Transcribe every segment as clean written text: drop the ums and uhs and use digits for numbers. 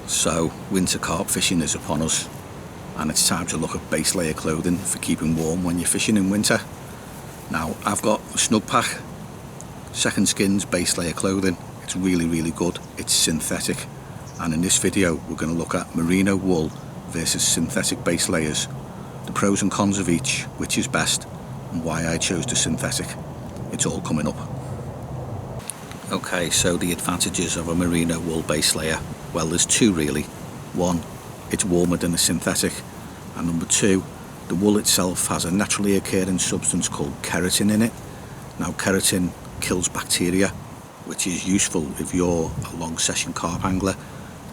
So winter carp fishing is upon us, and it's time to look at base layer clothing for keeping warm when you're fishing in winter. Now I've got a Snugpak second Skinz Base Layer Clothing. It's really good. It's synthetic, and in this video we're going to look at merino wool versus synthetic base layers, the pros and cons of each, which is best, and why I chose the synthetic. It's all coming up. Okay, so the advantages of a merino wool base layer, well, there's two really. One, it's warmer than a synthetic, and number two, the wool itself has a naturally occurring substance called keratin in it. Now keratin kills bacteria, which is useful if you're a long session carp angler,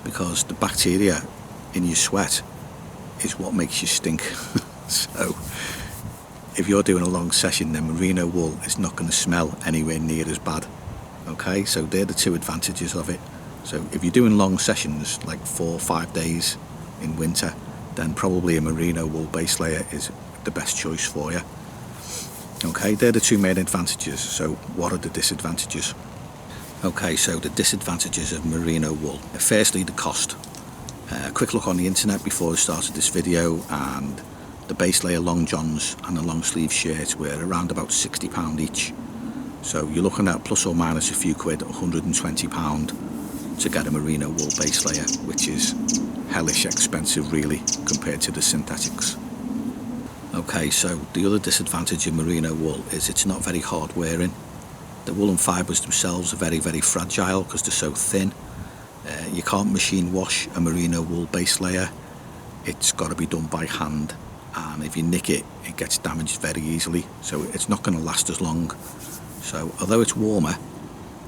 because the bacteria in your sweat is what makes you stink. So if you're doing a long session, then merino wool is not going to smell anywhere near as bad. Okay, so they're the two advantages of it. So if you're doing long sessions like 4 or 5 days in winter, then probably a merino wool base layer is the best choice for you. Okay, they're the two main advantages. So what are the disadvantages? Okay, so the disadvantages of merino wool. Firstly, the cost. A quick look on the internet before I started this video, and the base layer long johns and the long sleeve shirt were around about £60 each. So you're looking at plus or minus a few quid, £120 to get a merino wool base layer, which is hellish expensive really compared to the synthetics. Okay, so the other disadvantage of merino wool is it's not very hard wearing. The woolen fibres themselves are very fragile because they're so thin. You can't machine wash a merino wool base layer. It's got to be done by hand, and if you nick it, it gets damaged very easily, so it's not going to last as long. So although it's warmer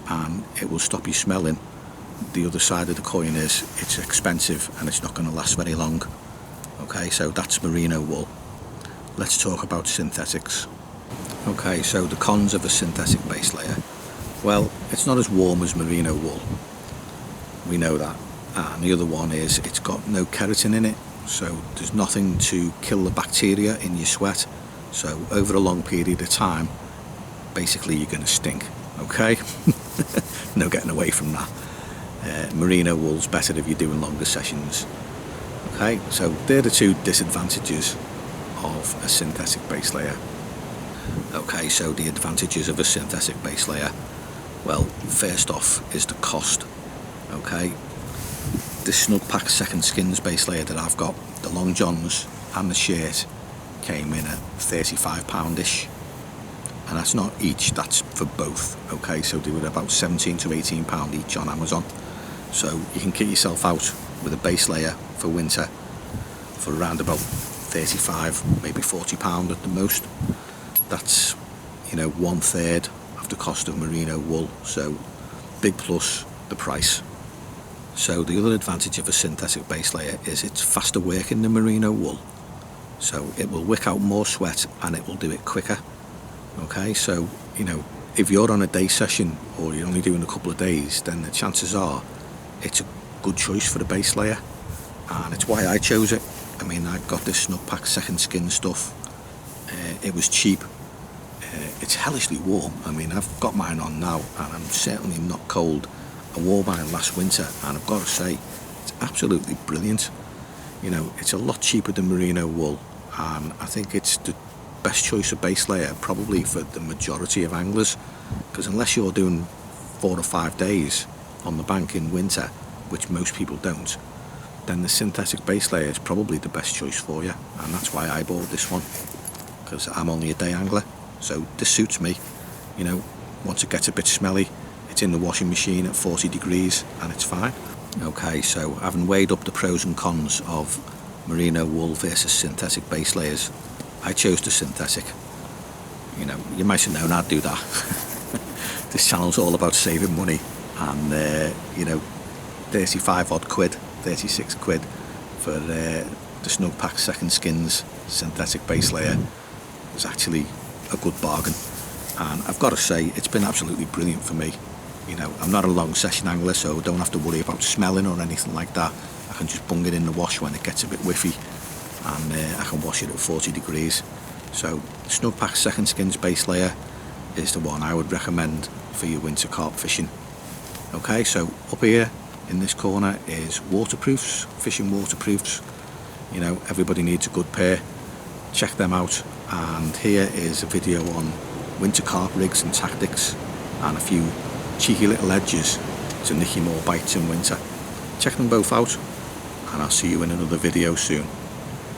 and it will stop you smelling, the other side of the coin is it's expensive and it's not going to last very long. Okay, so that's merino wool. Let's talk about synthetics. Okay, so the cons of a synthetic base layer. Well, it's not as warm as merino wool. We know that. And the other one is it's got no keratin in it, so there's nothing to kill the bacteria in your sweat. So over a long period of time, basically you're going to stink. Okay? No getting away from that. Merino wool's better if you're doing longer sessions. Okay, so they're the two disadvantages of a synthetic base layer. Okay, so the advantages of a synthetic base layer. Well, first off is the cost. Okay, the Snugpak second Skinz base layer that I've got, the long johns and the shirt came in at £35-ish. And that's not each, that's for both. Okay, so they were about £17 to £18 each on Amazon. So you can get yourself out with a base layer for winter for around about £35, maybe £40 at the most. That's, you know, 1/3 of the cost of merino wool. So big plus the price. So the other advantage of a synthetic base layer is it's faster working than merino wool. So it will wick out more sweat and it will do it quicker. Okay, so, you know, if you're on a day session or you're only doing a couple of days, then the chances are it's a good choice for the base layer, and it's why I chose it. I mean, I got this Snugpak second Skinz stuff. It was cheap. It's hellishly warm. I mean, I've got mine on now and I'm certainly not cold. I wore mine last winter and I've got to say it's absolutely brilliant. You know, it's a lot cheaper than merino wool, and I think it's the best choice of base layer probably for the majority of anglers, because unless you're doing 4 or 5 days on the bank in winter, which most people don't, then the synthetic base layer is probably the best choice for you, and that's why I bought this one, because I'm only a day angler, so this suits me. You know, once it gets a bit smelly, it's in the washing machine at 40 degrees and it's fine. Okay, so having weighed up the pros and cons of merino wool versus synthetic base layers, I chose the synthetic. You know, you might have known I'd do that. This channel's all about saving money, and you know, 35 odd quid, 36 quid for the Snugpak second Skinz synthetic base layer was actually a good bargain, and I've got to say it's been absolutely brilliant for me. You know, I'm not a long session angler, so I don't have to worry about smelling or anything like that. I can just bung it in the wash when it gets a bit whiffy, and I can wash it at 40 degrees. So Snugpak second Skinz base layer is the one I would recommend for your winter carp fishing. Okay, so up here In this corner is waterproofs, fishing waterproofs. You know, everybody needs a good pair. Check them out. And here is a video on winter carp rigs and tactics, and a few cheeky little edges to nick you more bites in winter. Check them both out, and I'll see you in another video soon.